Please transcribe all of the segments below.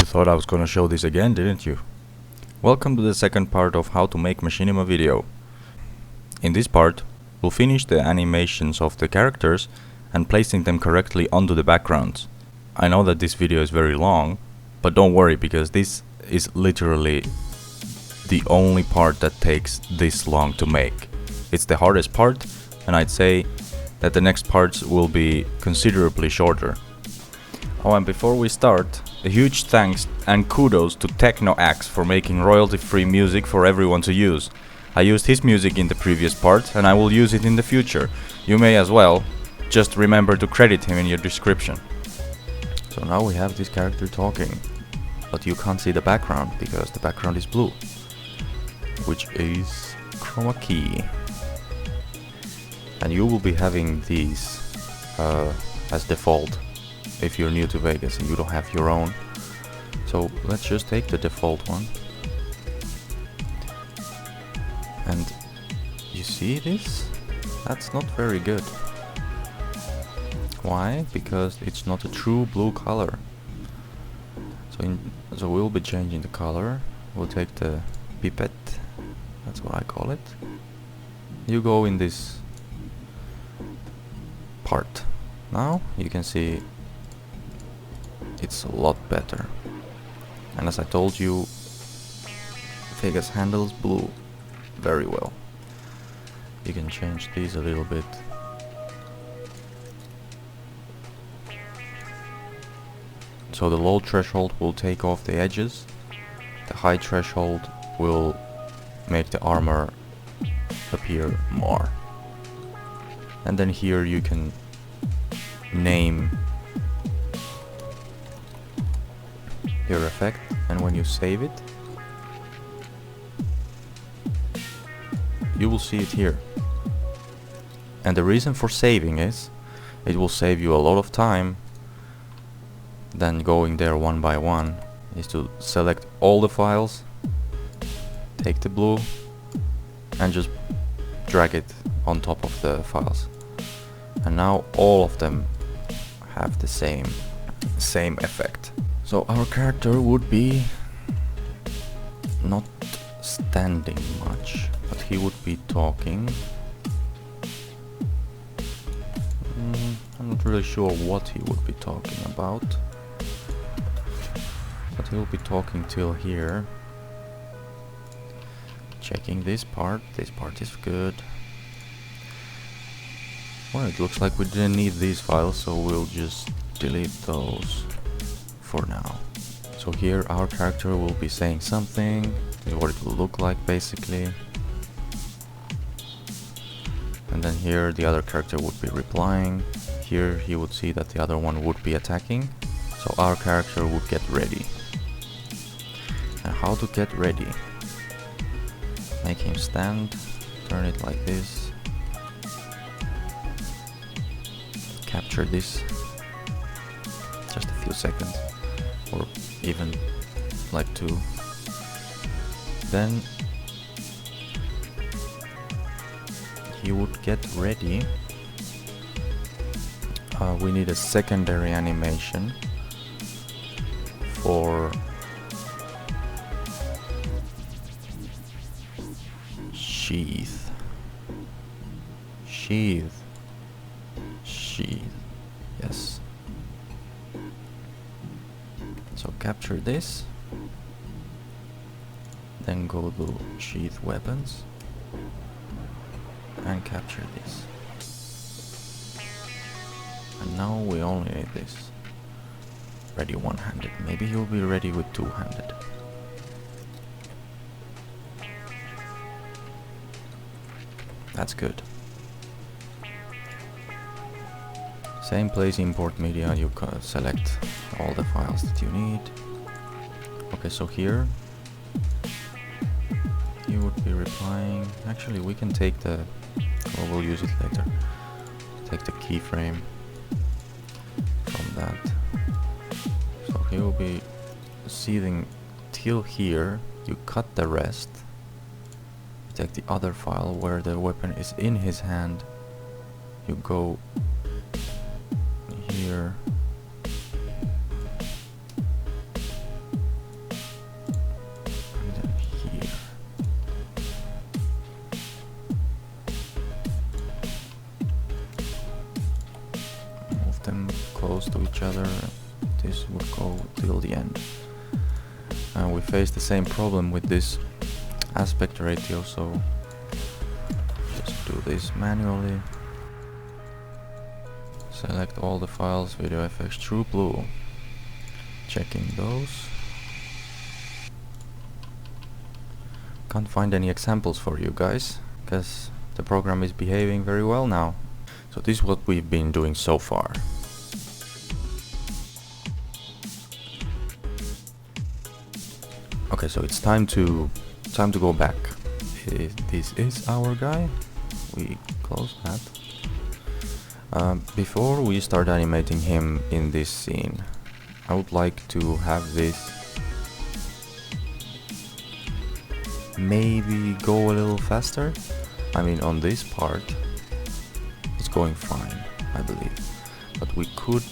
thought I was gonna show this again, didn't you? Welcome to the second part of how to make Machinima video. In this part, we'll finish the animations of the characters and placing them correctly onto the backgrounds. I know that this video is very long, but don't worry because this is literally the only part that takes this long to make. It's the hardest part, and I'd say that the next parts will be considerably shorter. Oh, and before we start, a huge thanks and kudos to TechnoAxe for making royalty-free music for everyone to use. I used his music in the previous part and I will use it in the future. You may as well. Just remember to credit him in your description. So now we have this character talking, but you can't see the background because the background is blue, which is Chroma key. And you will be having these as default if you're new to Vegas and you don't have your own. So let's just take the default one. And you see this? That's not very good. Why? Because it's not a true blue color. So we'll be changing the color. We'll take the pipette, that's what I call it. You go in this part. Now you can see it's a lot better. And as I told you, Vegas handles blue very well. You can change these a little bit. So the low threshold will take off the edges. The high threshold will make the armor appear more. And then here you can name your effect, and when you save it, you will see it here. And the reason for saving is it will save you a lot of time than going there one by one. Is to select all the files, take the blue and just drag it on top of the files, and now all of them have the same effect. So our character would be not standing much, but he would be talking. I'm not really sure what he would be talking about, but he'll be talking till here. Checking this part is good. Well, it looks like we didn't need these files, so we'll just delete those for now. So here our character will be saying something, what it will look like basically. And then here the other character would be replying. Here he would see that the other one would be attacking. So our character would get ready. And how to get ready? Make him stand, turn it like this. Capture this. Just a few seconds, or even like 2. Then he would get ready. We need a secondary animation for sheath. Yes. So capture this, then go to sheath weapons and capture this. And now we only need this. Ready one-handed. Maybe he'll be ready with two-handed. That's good. Same place, import media, you select all the files that you need. Okay, so here you would be replying. Actually, we can take the, or we'll use it later. Take the keyframe from that. So he will be seething till here. You cut the rest. You take the other file where the weapon is in his hand. You go here go till the end. And we face the same problem with this aspect ratio, so just do this manually. Select all the files, video effects, true blue. Checking those. Can't find any examples for you guys, because the program is behaving very well now. So this is what we've been doing so far. Okay, so it's time to go back. This is our guy. We close that. Before we start animating him in this scene, I would like to have this maybe go a little faster. I mean, on this part it's going fine, I believe, but we could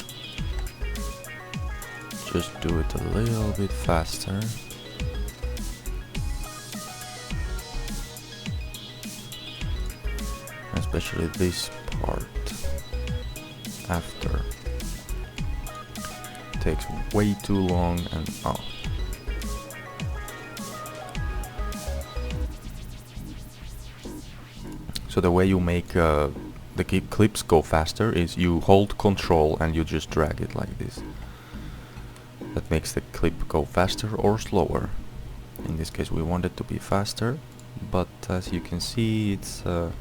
just do it a little bit faster. Especially this part after. It takes way too long and oh. So the way you make the clips go faster is you hold control and you just drag it like this. That makes the clip go faster or slower. In this case we want it to be faster, but as you can see it's well,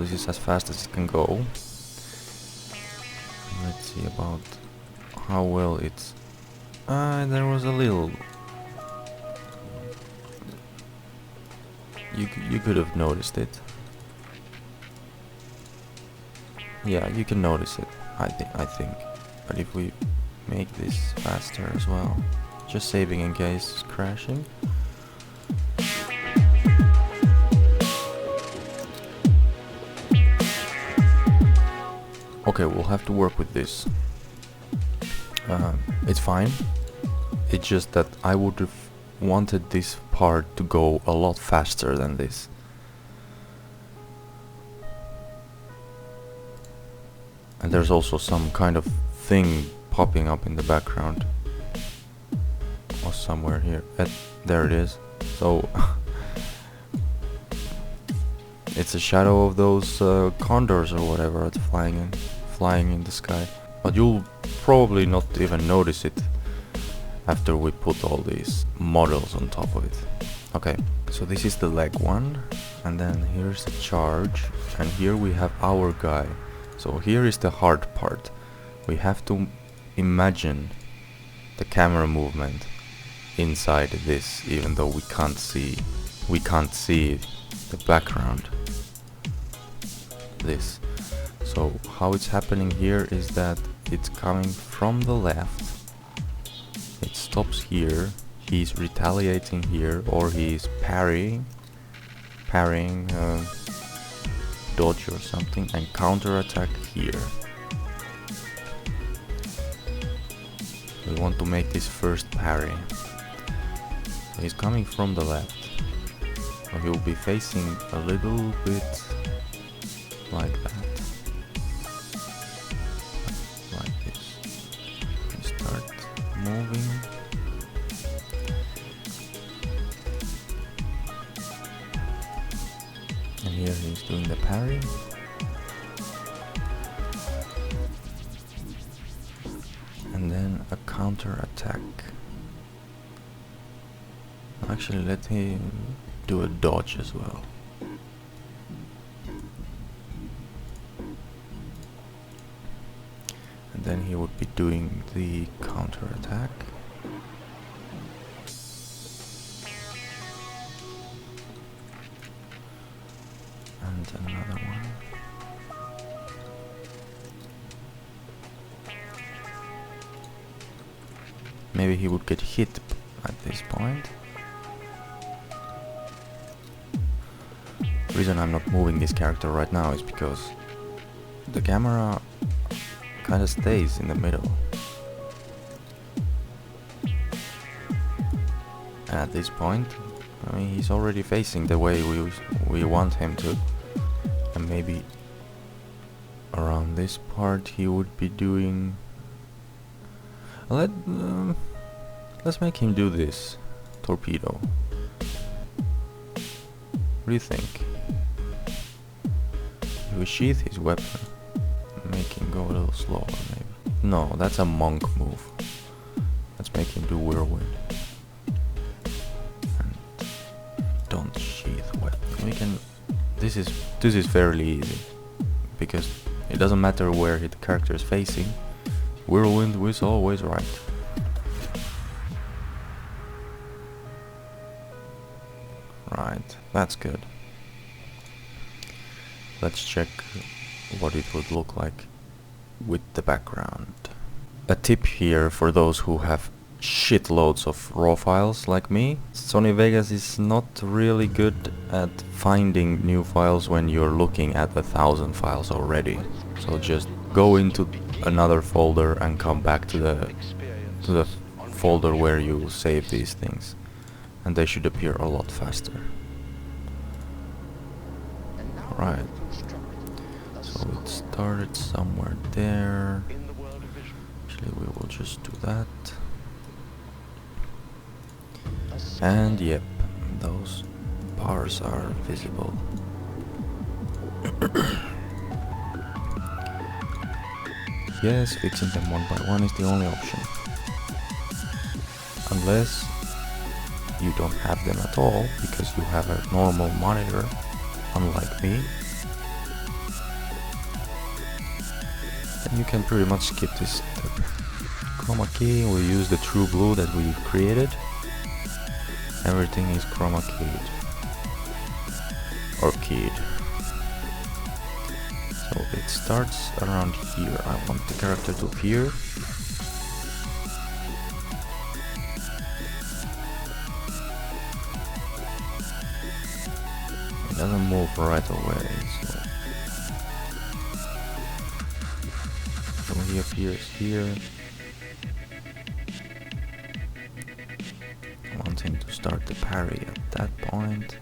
this is as fast as it can go. Let's see about how well it's... there was a little... You could have noticed it. Yeah, you can notice it, I think. But if we make this faster as well, just saving in case it's crashing. Okay, we'll have to work with this. It's fine. It's just that I would have wanted this part to go a lot faster than this. And there's also some kind of thing popping up in the background. Or somewhere here. There it is. So it's a shadow of those condors or whatever that's flying in the sky. But you'll probably not even notice it after we put all these models on top of it. Okay, so this is the leg one, and then here's the charge, and here we have our guy. So here is the hard part. We have to imagine the camera movement inside this, even though we can't see the background. This. So how it's happening here is that it's coming from the left. It stops here. He's retaliating here, or he's parrying, dodge or something, and counterattack here. We want to make this first parry. So he's coming from the left. So he'll be facing a little bit like that. Like this. We start moving. And here he's doing the parry. And then a counter attack. Actually, let him do a dodge as well. And then he would be doing the counter attack. And another one. Maybe he would get hit at this point. The reason I'm not moving this character right now is because the camera kind of stays in the middle. And at this point, I mean, he's already facing the way we want him to. And maybe around this part he would be doing... Let's make him do this. Torpedo. What do you think? If we sheath his weapon, make him go a little slower maybe. No, that's a monk move. Let's make him do whirlwind. And don't sheath weapon. We can. This is fairly easy because it doesn't matter where the character is facing. Whirlwind was always right. Right, that's good. Let's check what it would look like with the background. A tip here for those who have shitloads of raw files like me. Sony Vegas is not really good at finding new files when you're looking at 1,000 files already. So just go into another folder and come back to the folder where you save these things, and they should appear a lot faster. Right. So it started somewhere there. Actually, we will just do that. And yep, those bars are visible. Yes, fixing them one by one is the only option. Unless you don't have them at all because you have a normal monitor, unlike me. Then you can pretty much skip this step. Chroma key, we'll use the true blue that we created. Everything is chroma keyed. Or keyed. So it starts around here. I want the character to appear. It doesn't move right away, so he appears here. I want him to start the parry at that point.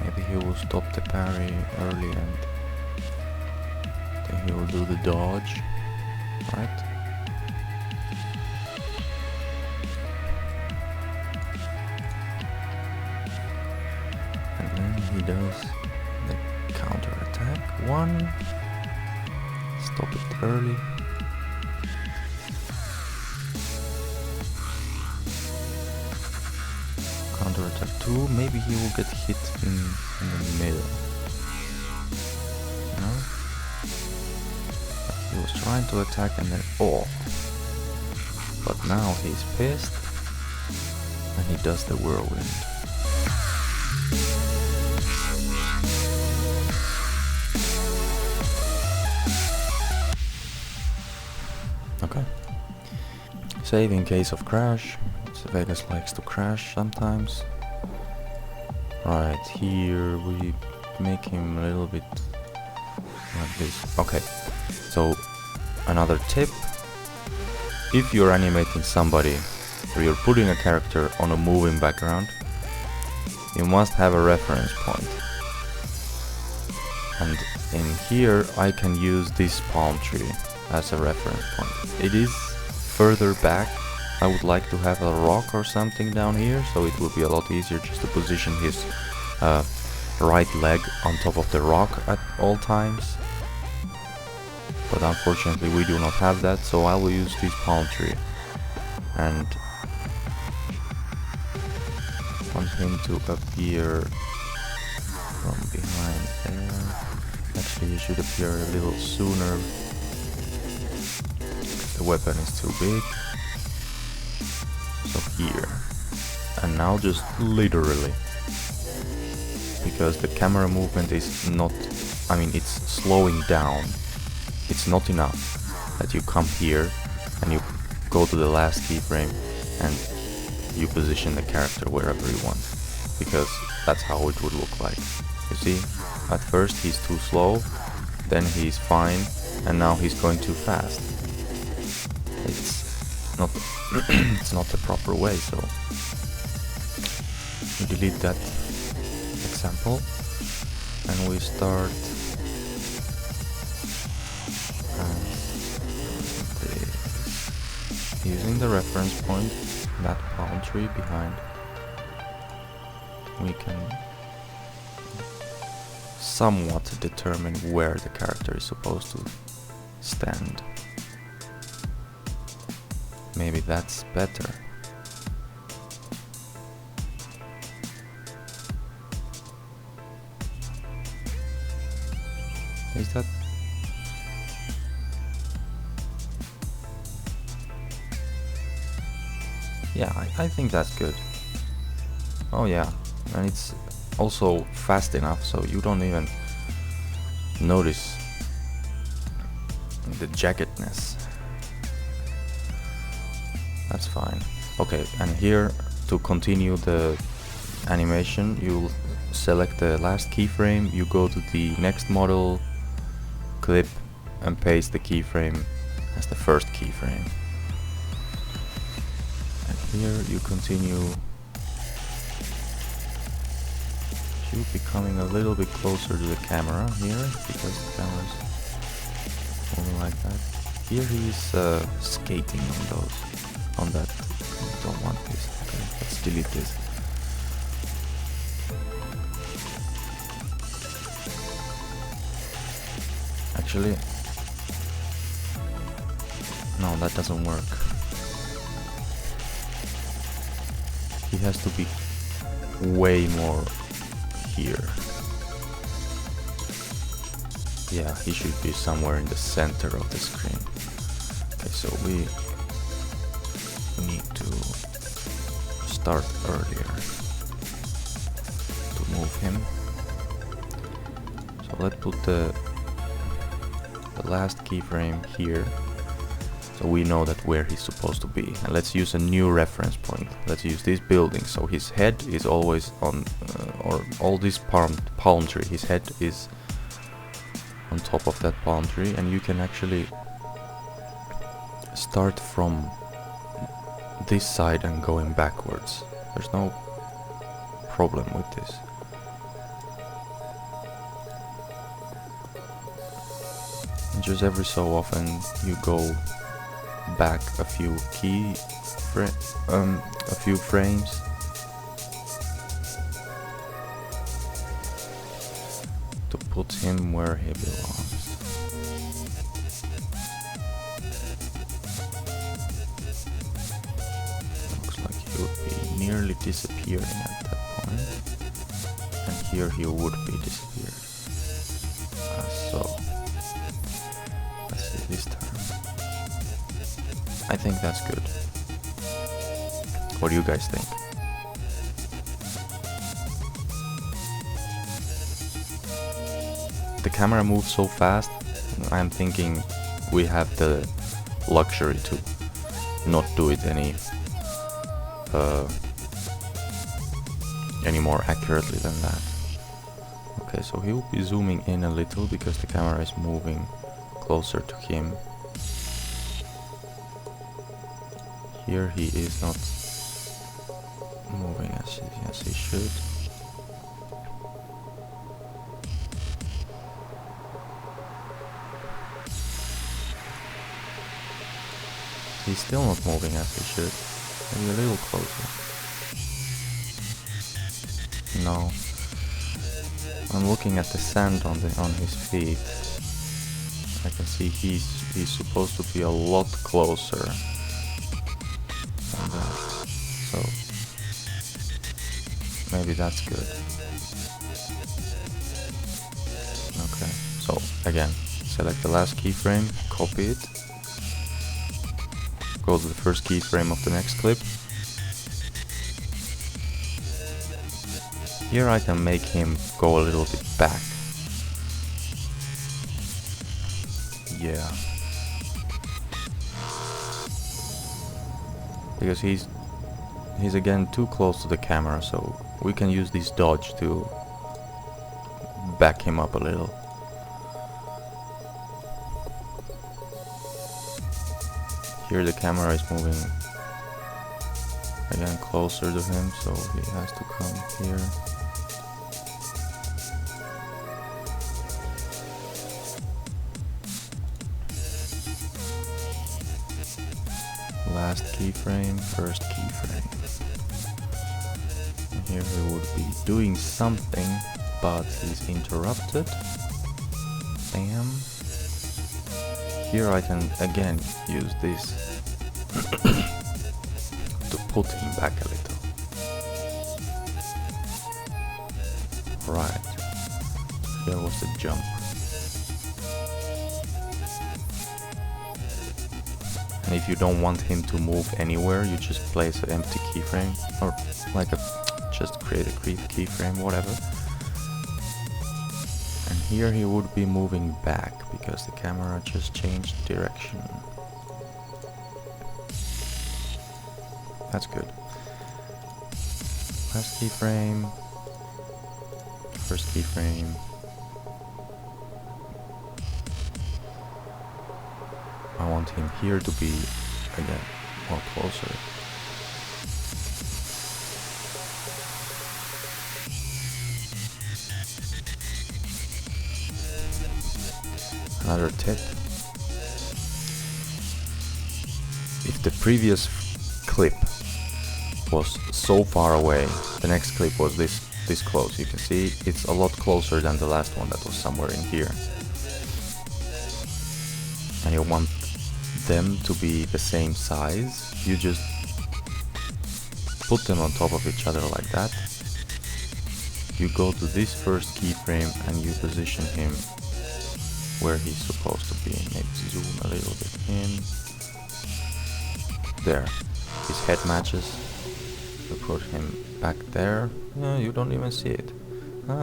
Maybe he will stop the parry early and then he will do the dodge, right? And then he does the counter attack. One, stop it early. Counter attack 2, maybe he will get hit in the middle. No? He was trying to attack and then but now he's pissed and he does the whirlwind. Okay. Save in case of crash. Vegas likes to crash sometimes. Right here we make him a little bit like this. Okay, so another tip: if you're animating somebody or you're putting a character on a moving background, you must have a reference point. And in here I can use this palm tree as a reference point. It is further back. I would like to have a rock or something down here, so it will be a lot easier just to position his right leg on top of the rock at all times. But unfortunately we do not have that, so I will use this palm tree and want him to appear from behind there. Actually he should appear a little sooner. The weapon is too big. So here, and now just literally, because the camera movement is not, I mean it's slowing down, it's not enough that you come here and you go to the last keyframe and you position the character wherever you want, because that's how it would look like. You see, at first he's too slow, then he's fine, and now he's going too fast. It's not it's not the proper way, so we delete that example, and we start using the reference point, that palm tree behind. We can somewhat determine where the character is supposed to stand. Maybe that's better. Is that? Yeah, I think that's good. Oh yeah, and it's also fast enough so you don't even notice the jaggedness. That's fine. Okay, and here to continue the animation, you'll select the last keyframe, you go to the next model, clip, and paste the keyframe as the first keyframe. And here you continue. Should be coming a little bit closer to the camera here, because the camera's moving like that. Here he's skating on that. Don't want this. Okay, let's delete this. Actually, no, that doesn't work. He has to be way more here. Yeah, he should be somewhere in the center of the screen. Okay, so we need to start earlier to move him. So let's put the last keyframe here, so we know that where he's supposed to be. And let's use a new reference point. Let's use this building, so his head is always on, or all this palm tree, his head is on top of that palm tree, and you can actually start from this side and going backwards. There's no problem with this. And just every so often you go back a few frames to put him where he belongs. Looks like he would be nearly disappearing at that point, and here he would be disappeared. So let's see this time. I think that's good. What do you guys think? The camera moves so fast, I'm thinking we have the luxury to not do it any more accurately than that. Okay, so he will be zooming in a little because the camera is moving closer to him. Here he is not moving as he should. He's still not moving as he should. Maybe a little closer. No. I'm looking at the sand on his feet. I can see he's supposed to be a lot closer. So maybe that's good. Okay, so again, select the last keyframe, copy it, go to the first keyframe of the next clip. Here I can make him go a little bit back. Yeah. Because he's again too close to the camera, so we can use this dodge to back him up a little. Here the camera is moving again closer to him, so he has to come here. last keyframe, first keyframe. And here he would be doing something, but he's interrupted. Bam. Here I can again use this to put him back a little. Right. Here was the jump. And if you don't want him to move anywhere, you just place an empty keyframe, or like just create a keyframe, whatever. And here he would be moving back because the camera just changed direction. That's good. Last keyframe, first keyframe. I want him here to be, again, more closer. Another tip. If the previous clip was so far away, the next clip was this close. You can see it's a lot closer than the last one that was somewhere in here. And you want them to be the same size. You just put them on top of each other like that. You go to this first keyframe and you position him where he's supposed to be. Maybe zoom a little bit in. There. His head matches. You put him back there. No, you don't even see it.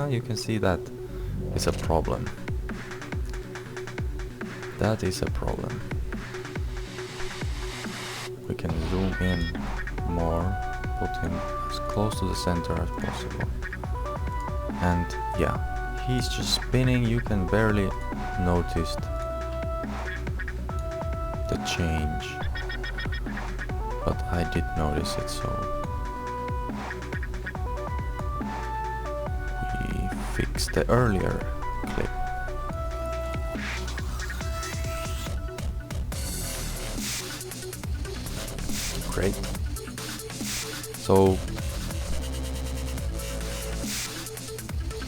You can see that. It's a problem. That is a problem. We can zoom in more, put him as close to the center as possible. And yeah, he's just spinning. You can barely notice the change, but I did notice it, so we fixed the earlier clip. Great. So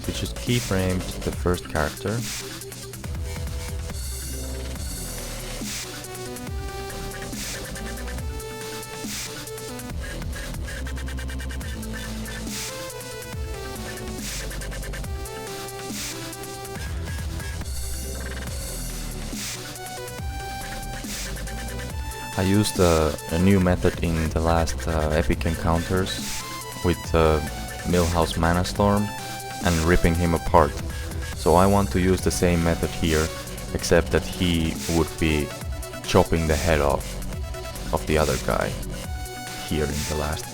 we just keyframed the first character. I used a new method in the last epic encounters with Millhouse Mana Storm and ripping him apart. So I want to use the same method here, except that he would be chopping the head off of the other guy here in the last,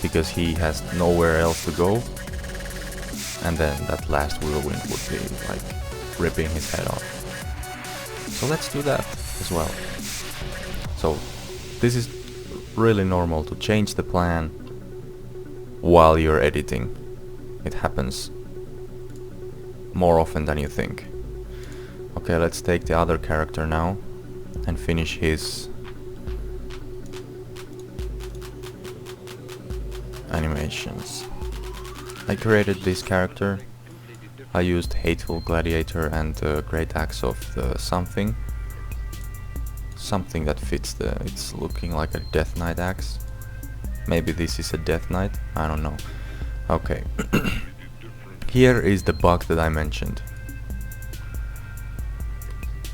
because he has nowhere else to go, and then that last whirlwind would be like ripping his head off. So let's do that as well. So this is really normal to change the plan while you're editing. It happens more often than you think. Okay, let's take the other character now and finish his animations. I created this character. I used Hateful Gladiator and the Great Axe of the something that fits it's looking like a Death Knight axe. Maybe this is a Death Knight, I don't know. Okay. Here is the bug that I mentioned.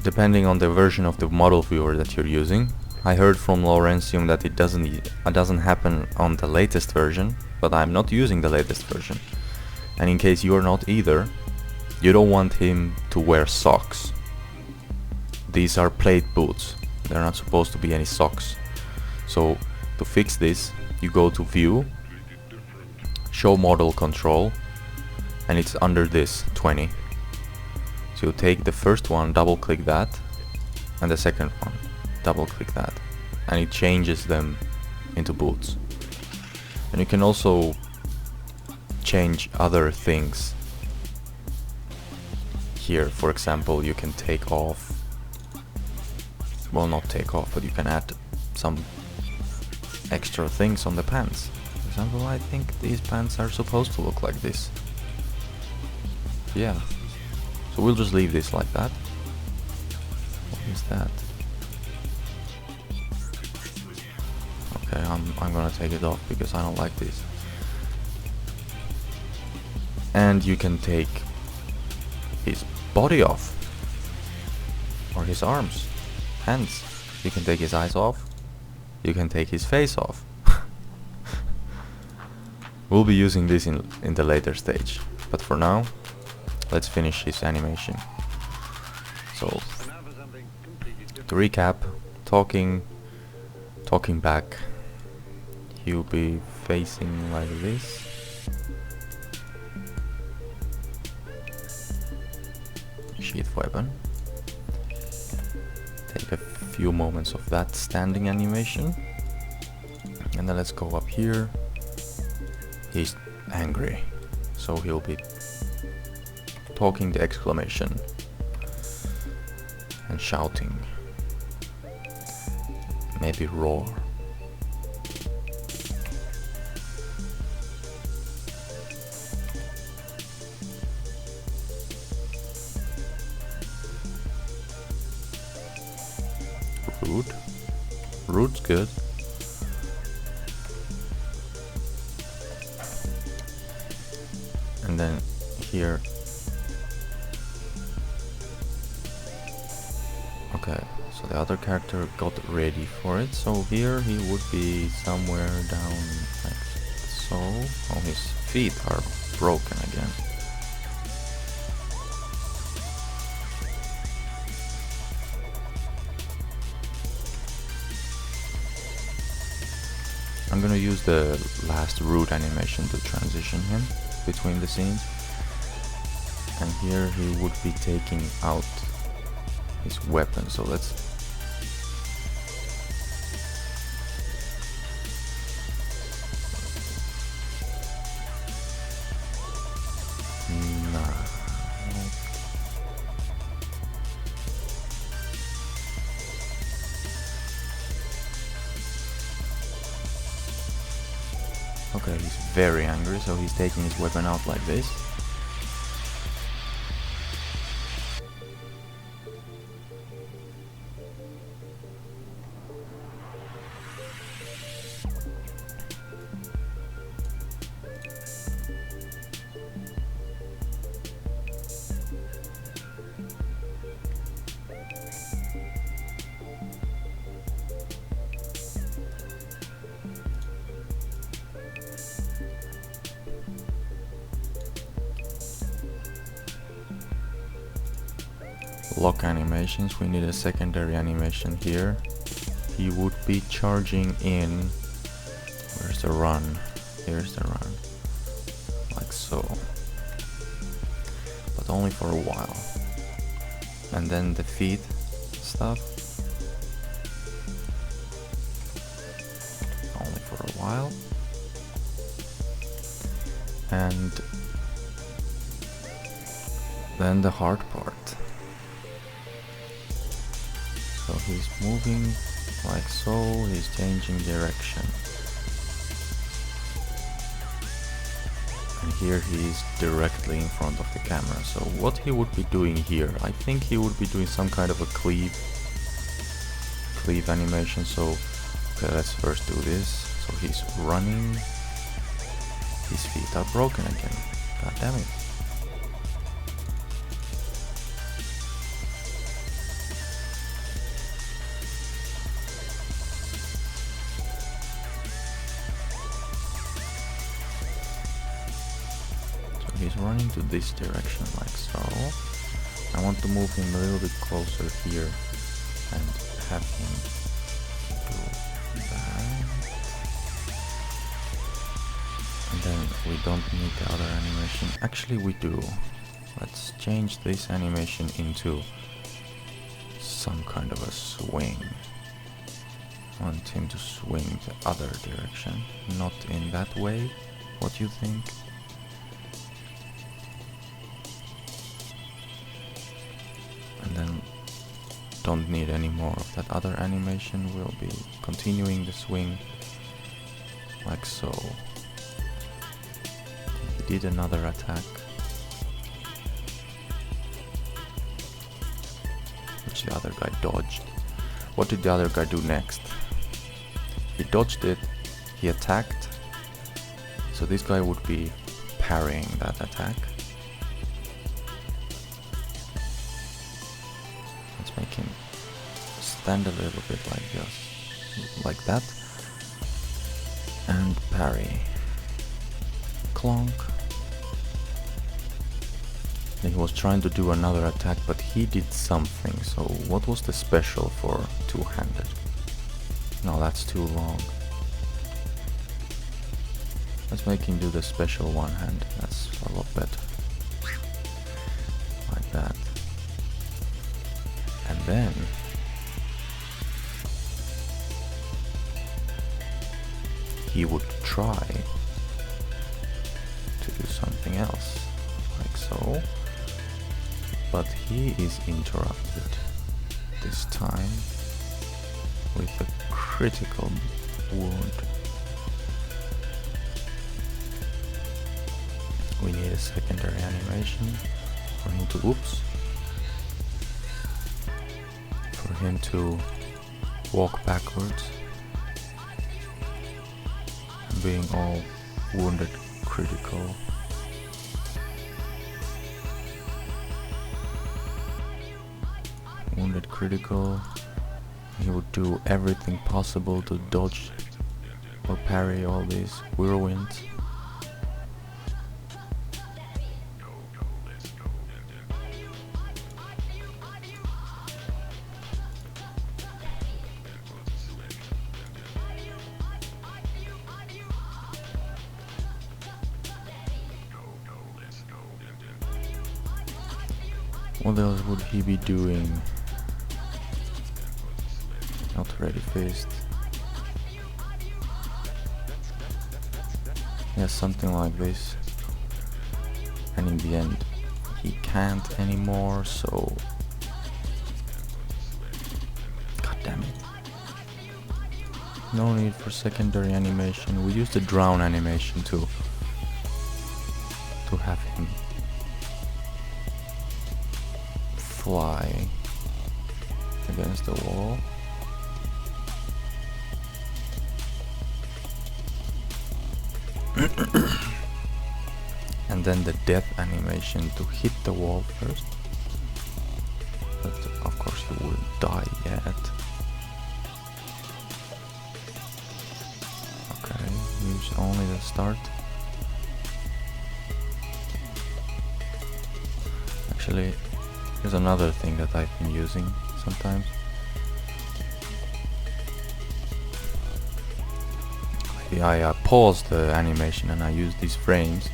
Depending on the version of the model viewer that you're using, I heard from Laurentium that it doesn't happen on the latest version, but I'm not using the latest version. And in case you're not either, you don't want him to wear socks. These are plate boots. They're not supposed to be any socks. So to fix this, you go to View, Show Model Control, and it's under this 20. So you take the first one, double click that, and the second one, double click that, and it changes them into boots. And you can also change other things. Here, for example, you can take off, well, not take off, but you can add some extra things on the pants. For example, I think these pants are supposed to look like this. Yeah. So we'll just leave this like that. What is that? Okay, I'm gonna take it off because I don't like this. And you can take his body off, or his arms, hands. You can take his eyes off. You can take his face off. We'll be using this in the later stage, but for now, let's finish his animation. So, to recap, talking back, he'll be facing like this. Sheath weapon. Take a few moments of that standing animation, and then let's go up here. He's angry, so he'll be talking the exclamation and shouting, maybe roar. Rude's good. And then here. Okay, so the other character got ready for it. So here he would be somewhere down like so. Oh, his feet are broken again. I'm gonna use the last root animation to transition him between the scenes. And here he would be taking out his weapon, so let's... Okay, he's very angry, so he's taking his weapon out like this. Lock animations, we need a secondary animation here. He would be charging in. Where's the run? Here's the run. Like so. But only for a while. And then the feet stuff. Only for a while. And then the hard part. So he's moving like so, he's changing direction. And here he's directly in front of the camera. So what he would be doing here, I think he would be doing some kind of a cleave animation. So okay, let's first do this. So he's running, his feet are broken again. God damn it. He's running to this direction like so. I want to move him a little bit closer here and have him do that. And then we don't need the other animation. Actually we do. Let's change this animation into some kind of a swing. I want him to swing the other direction, not in that way. What do you think? And then don't need any more of that other animation. We'll be continuing the swing like so. He did another attack, which the other guy dodged. What did the other guy do next? He dodged it, he attacked, so this guy would be parrying that attack. Let's make him stand a little bit like this, like that, and parry. Clonk. And he was trying to do another attack, but he did something. So what was the special for two-handed? No, that's too long. Let's make him do the special one-hand. That's a lot better. Like that. And then he would try to do something else, like so. But he is interrupted this time with a critical wound. We need a secondary animation for him to for him to walk backwards and being all wounded critical. Wounded critical. He would do everything possible to dodge or parry all these whirlwinds. What else would he be doing? Not ready fist. Yeah, something like this. And in the end, he can't anymore, so... God damn it. No need for secondary animation. We use the drown animation to have him fly against the wall. And then the death animation to hit the wall first. But of course he wouldn't die yet. Okay, use only the start. Actually, here's another thing that I've been using sometimes. I pause the animation and I use these frames,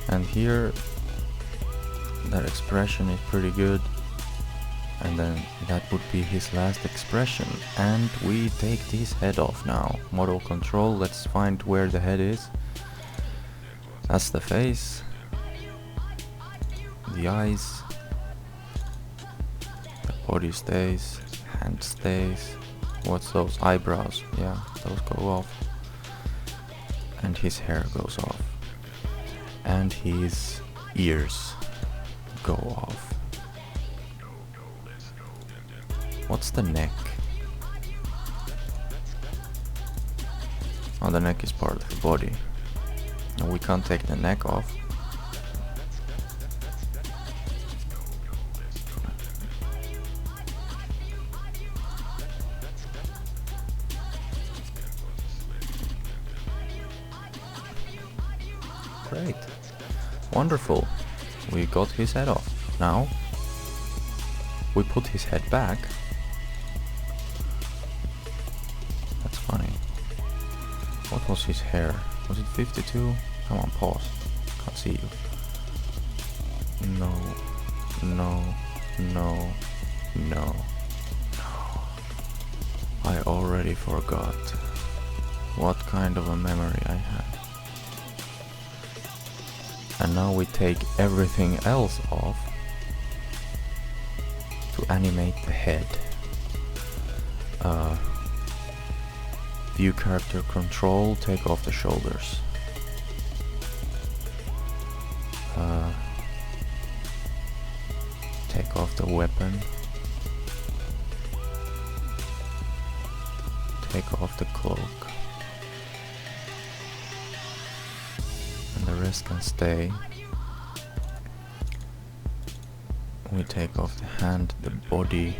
and here that expression is pretty good, and then that would be his last expression, and we take his head off now. Model control, let's find where the head is. That's the face, the eyes, the body stays, hand stays. What's those? Eyebrows, yeah, those go off. And his hair goes off. And his ears go off. What's the neck? Oh, the neck is part of the body. And we can't take the neck off. Great. Wonderful. We got his head off. Now, we put his head back. That's funny. What was his hair? Was it 52? Come on, pause. Can't see you. No. No. No. No. No. I already forgot what kind of a memory I had. And now we take everything else off to animate the head. View character control, take off the shoulders. Take off the weapon. Take off the cloak. And the rest can stay. We take off the hand, the body.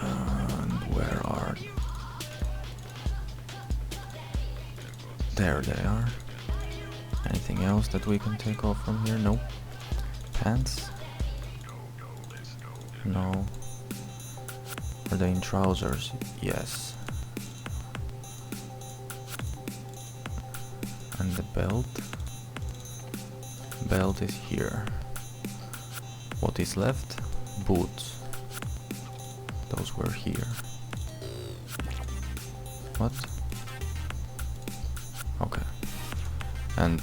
And where are... There they are. Anything else that we can take off from here? Nope. Pants? No. Are they in trousers? Yes. And the belt? Belt is here. What is left? Boots. Those were here. What? Okay. And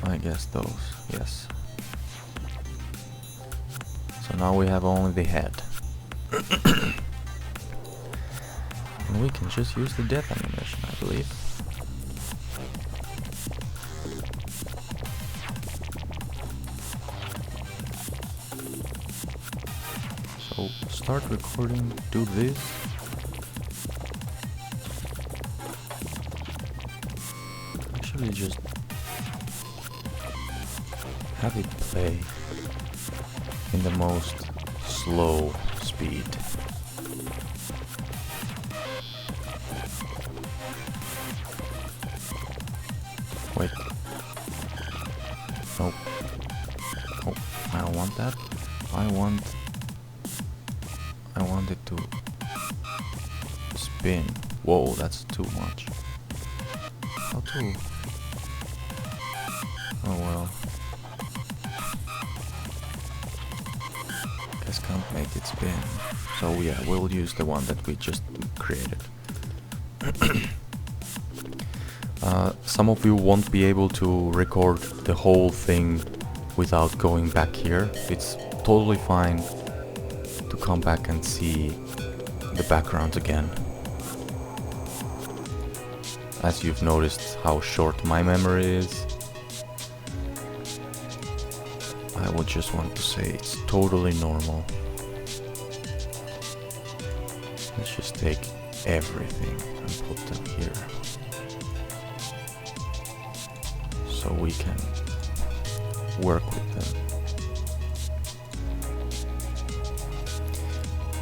I guess those, yes. So now we have only the head. And we can just use the death animation, I believe. So start recording, do this. Actually just have it play in the most slow speed. Wait. Nope. Oh, I don't want that. I want it to spin. Whoa, that's too much. How to? Oh well. Guess can't make it spin. So yeah, we'll use the one that we just created. Some of you won't be able to record the whole thing without going back here. It's totally fine to come back and see the background again. As you've noticed how short my memory is, I would just want to say it's totally normal. Let's just take everything and put them here. So we can work with them.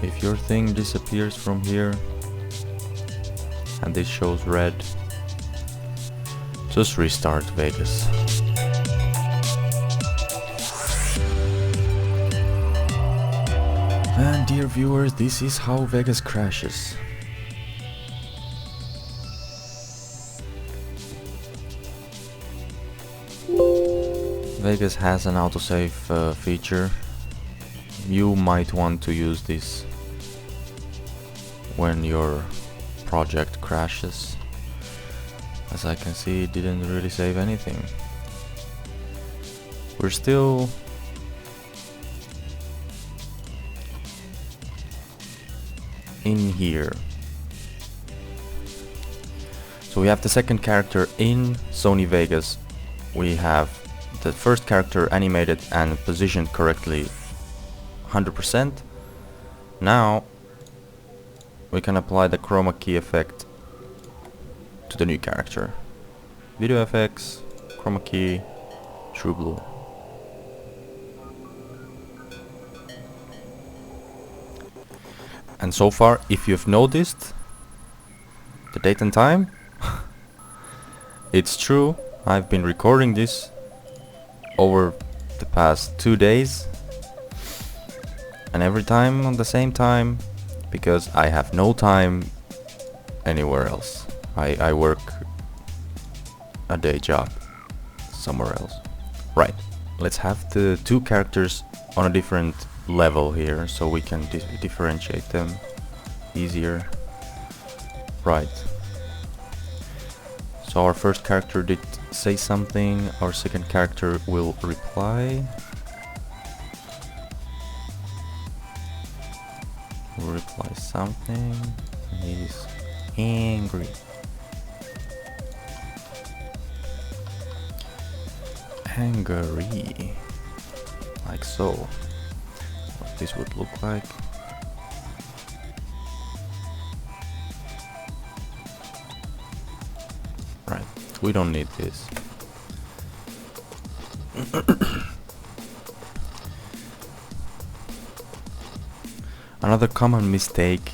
If your thing disappears from here and this shows red, just restart Vegas. And dear viewers, this is how Vegas crashes. Vegas has an autosave feature. You might want to use this when your project crashes. As I can see, it didn't really save anything. We're still in here. So we have the second character in Sony Vegas. We have the first character animated and positioned correctly 100%. Now we can apply the chroma key effect to the new character. Video effects, chroma key, true blue. And so far, if you've noticed the date and time, it's true. I've been recording this over the past 2 days, and every time on the same time, because I have no time anywhere else. I work a day job somewhere else. Right, let's have the two characters on a different level here so we can differentiate them easier. Right. So our first character did say something, our second character will reply. Will reply something. He's angry. Angry. Like so. What this would look like. Right. We don't need this. Another common mistake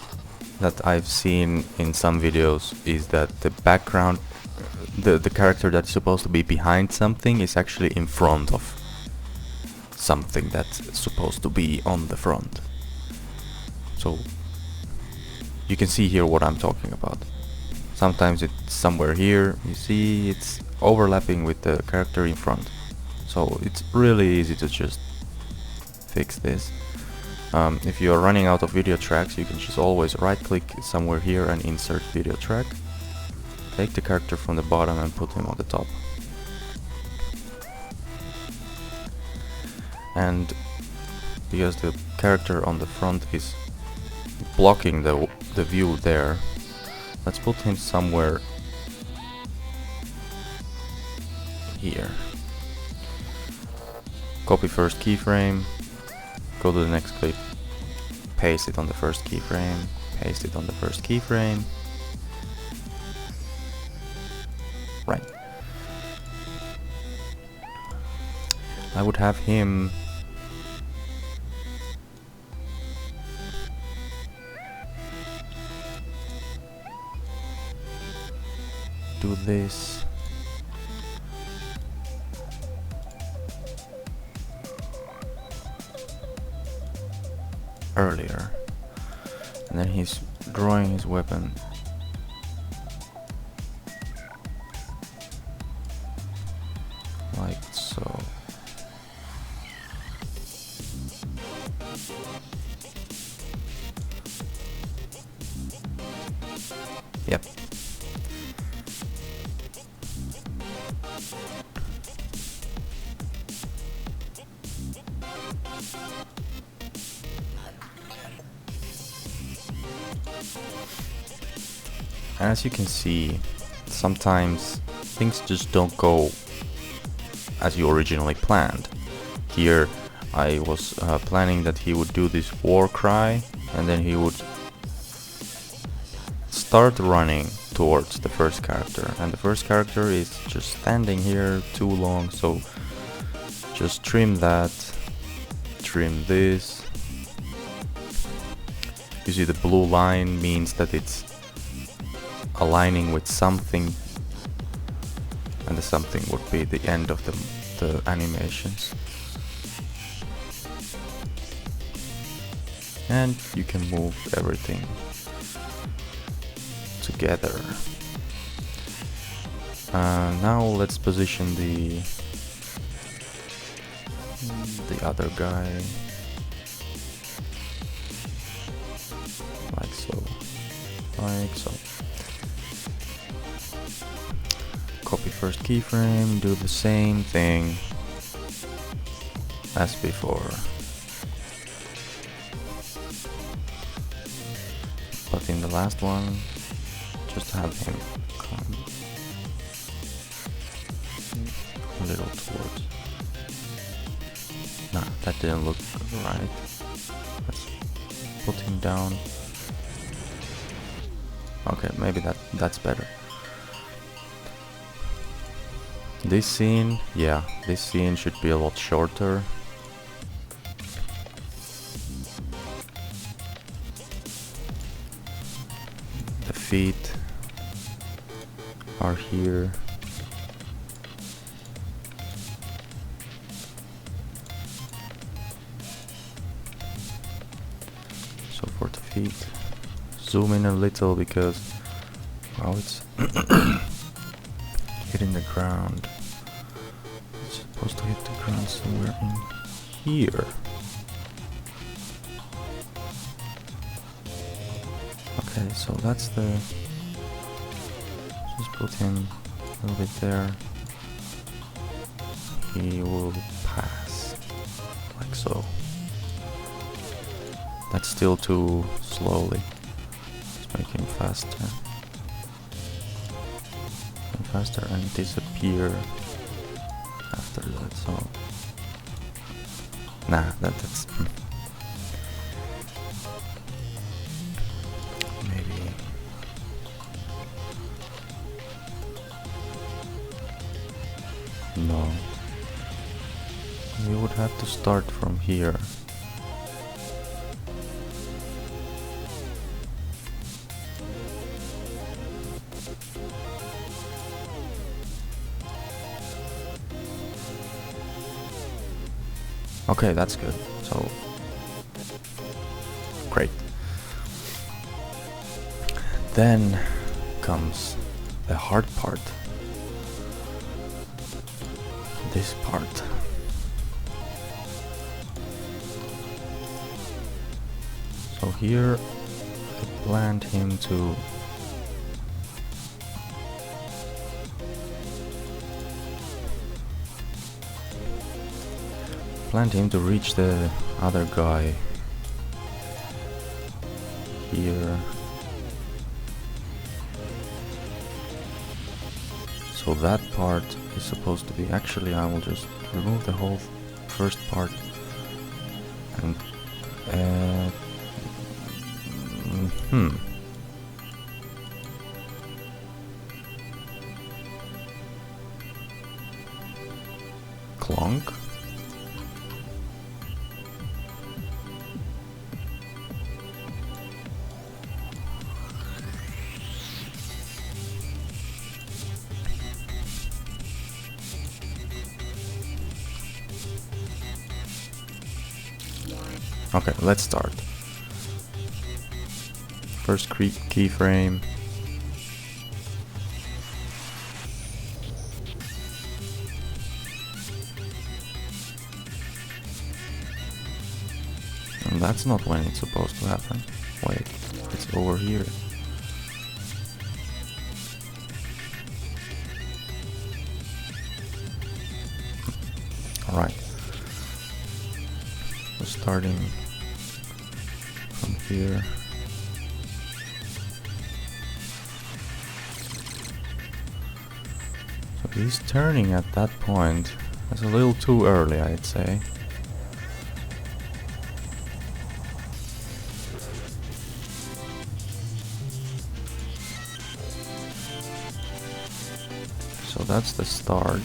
that I've seen in some videos is that the background, the character that's supposed to be behind something is actually in front of something that's supposed to be on the front. So you can see here what I'm talking about. Sometimes it's somewhere here, you see it's overlapping with the character in front. So it's really easy to just fix this. If you are running out of video tracks, you can just always right click somewhere here and insert video track. Take the character from the bottom and put him on the top. And because the character on the front is blocking the view there, let's put him somewhere here. Copy first keyframe, go to the next clip, paste it on the first keyframe, paste it on the first keyframe. Right. I would have him do this. Earlier, and then he's drawing his weapon like so. Yep. As you can see, sometimes things just don't go as you originally planned. Here I was planning that he would do this war cry and then he would start running towards the first character, and the first character is just standing here too long, so just trim that, trim this. You see the blue line means that it's aligning with something, and the something would be the end of the animations. And you can move everything together. Now let's position the other guy like so, like so. Copy first keyframe, do the same thing as before, but in the last one just have him come a little towards. Nah, that didn't look right. Let's put him down. Okay, maybe that's better. This scene, yeah, this scene should be a lot shorter. The feet are here. So for the feet, zoom in a little because, wow, it's hitting the ground. It's supposed to hit the ground somewhere in here. Okay, so that's the... Just put him a little bit there. he will pass, like so. That's still too slowly. Let's make him faster. And faster and disappear after that, so... Nah, that's... Maybe... No. We would have to start from here. Okay, that's good. So, great. Then comes the hard part. This part. So here I planned him to reach the other guy here. So that part is supposed to be... Actually, I will just remove the whole first part and clonk. Okay, let's start. First keyframe. And that's not when it's supposed to happen. Wait, it's over here. Alright. So starting from here. So he's turning at that point. That's a little too early, I'd say. So that's the start.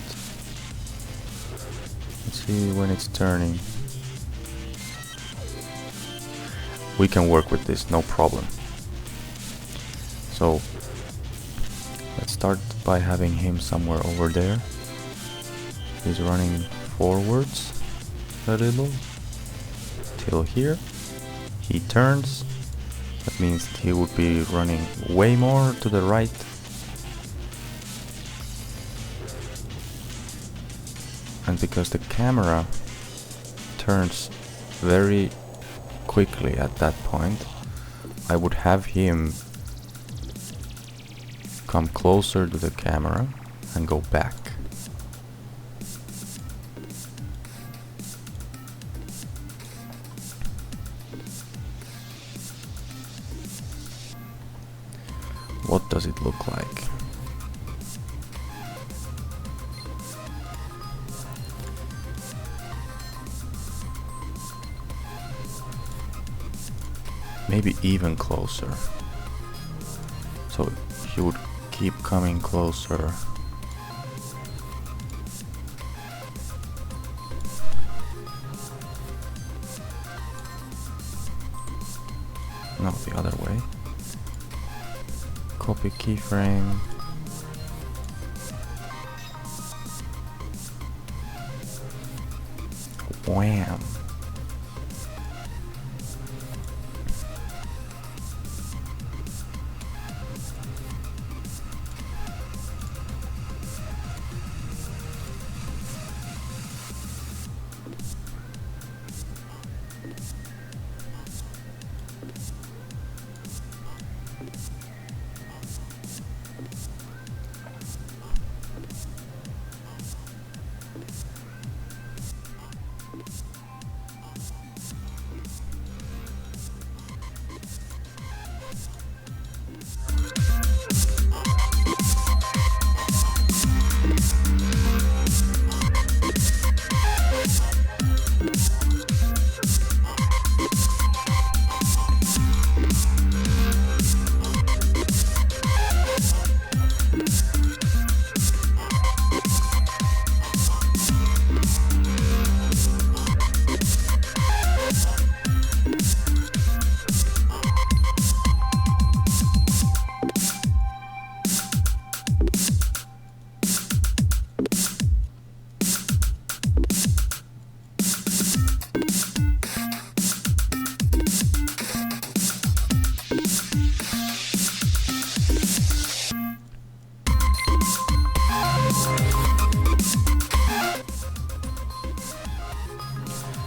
Let's see when it's turning. We can work with this, no problem. So let's start by having him somewhere over there. He's running forwards a little till here. He turns. That means he would be running way more to the right. And because the camera turns very quickly at that point, I would have him come closer to the camera and go back. What does it look like? Maybe even closer. So he would keep coming closer. No, the other way. Copy keyframe. Wham!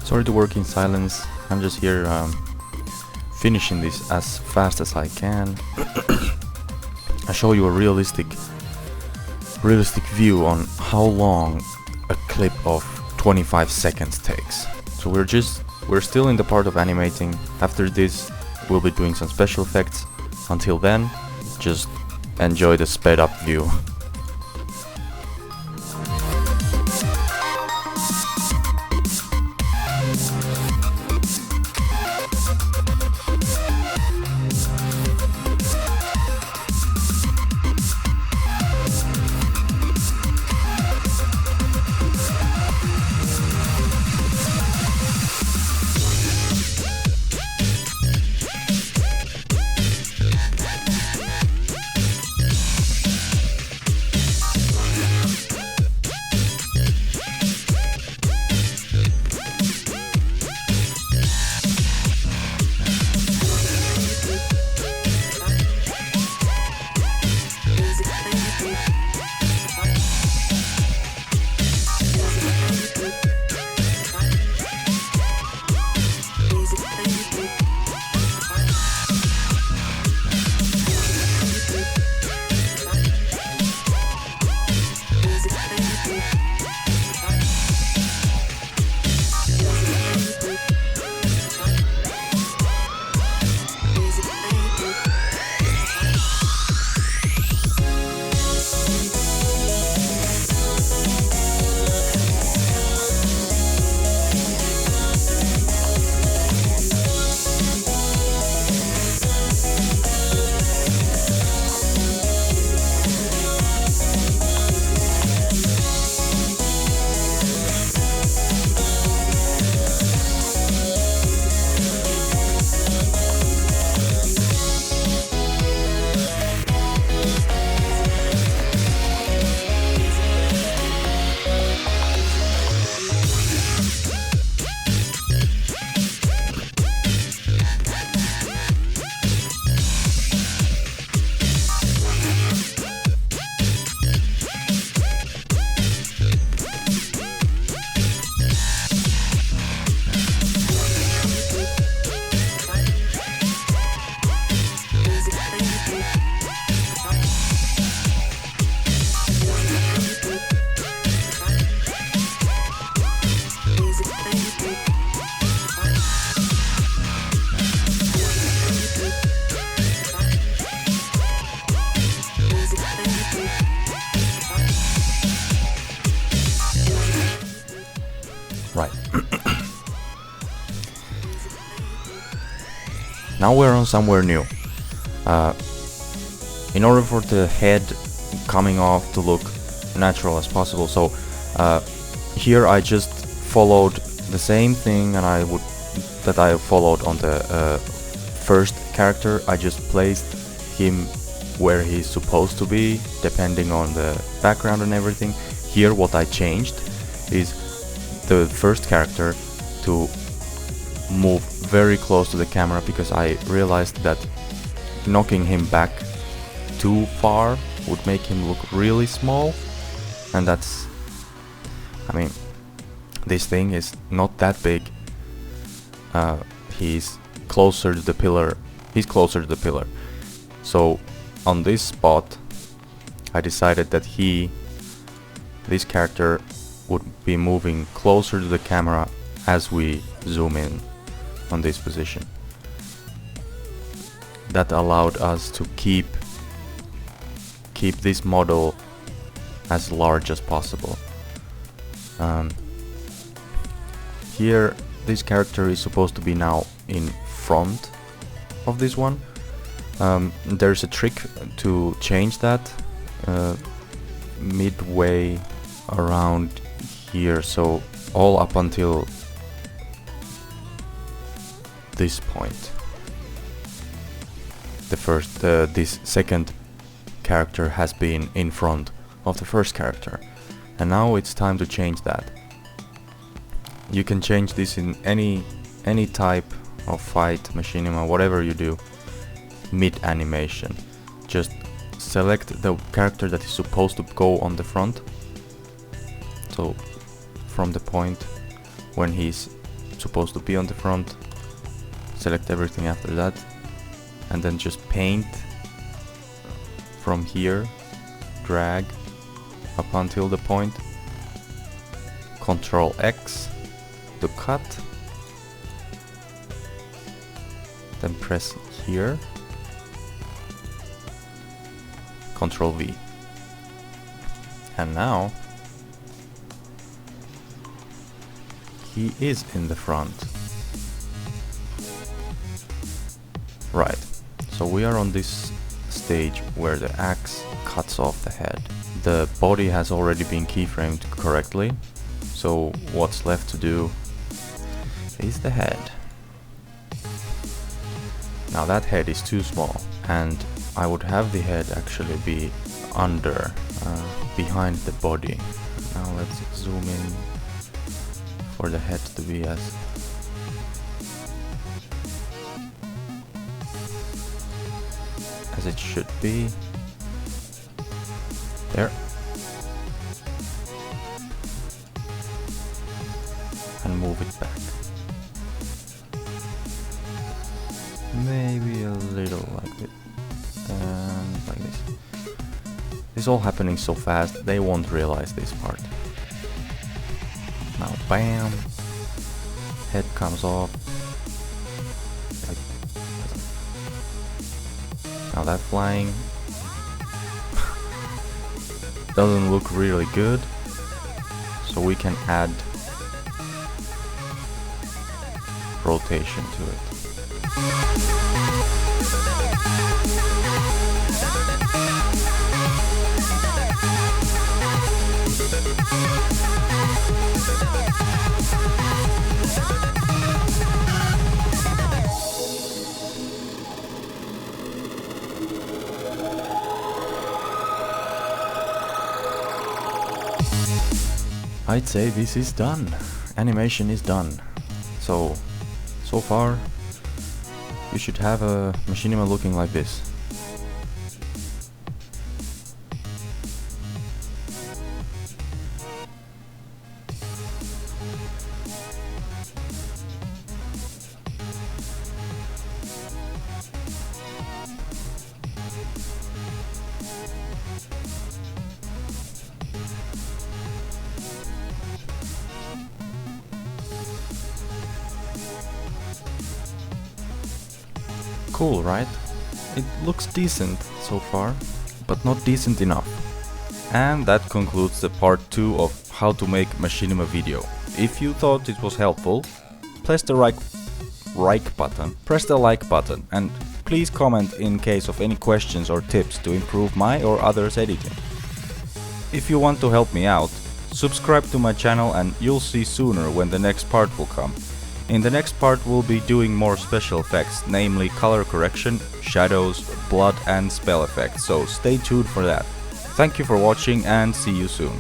Sorry to work in silence. I'm just here finishing this as fast as I can. I show you a realistic view on how long a clip of 25 seconds takes. So we're still in the part of animating. After this we'll be doing some special effects. Until then, just enjoy the sped up view. Right. Now we're on somewhere new. In order for the head coming off to look natural as possible, so here I just followed the same thing that I followed on the first character. I just placed him where he's supposed to be, depending on the background and everything. Here what I changed is the first character to move very close to the camera, because I realized that knocking him back too far would make him look really small, and that's, I mean, this thing is not that big. He's closer to the pillar. So on this spot I decided that this character would be moving closer to the camera as we zoom in on this position. That allowed us to keep this model as large as possible. Here this character is supposed to be now in front of this one. There's a trick to change that midway around here, so all up until this point. This second character has been in front of the first character, and now it's time to change that. You can change this in any type of fight, machinima, whatever you do, mid animation. Just select the character that is supposed to go on the front, so from the point when he's supposed to be on the front. Select everything after that, and then just paint from here, drag up until the point, Ctrl X to cut, then press here, Ctrl V, and now he is in the front. Right, so we are on this stage where the axe cuts off the head. The body has already been keyframed correctly, so what's left to do is the head. Now that head is too small, and I would have the head actually be under, behind the body. Now let's zoom in for the head to be as it should be. There. And move it back. Maybe a little like this. And like this. This is all happening so fast, they won't realize this part. Now bam! Head comes off. Now that flying doesn't look really good, so we can add rotation to it. I'd say this is done. Animation is done. So far you should have a Machinima looking like this. Cool, right? It looks decent so far, but not decent enough. And that concludes the part 2 of how to make Machinima video. If you thought it was helpful, press the like button, and please comment in case of any questions or tips to improve my or others' editing. If you want to help me out, subscribe to my channel and you'll see sooner when the next part will come. In the next part we'll be doing more special effects, namely color correction, shadows, blood and spell effects, so stay tuned for that. Thank you for watching and see you soon.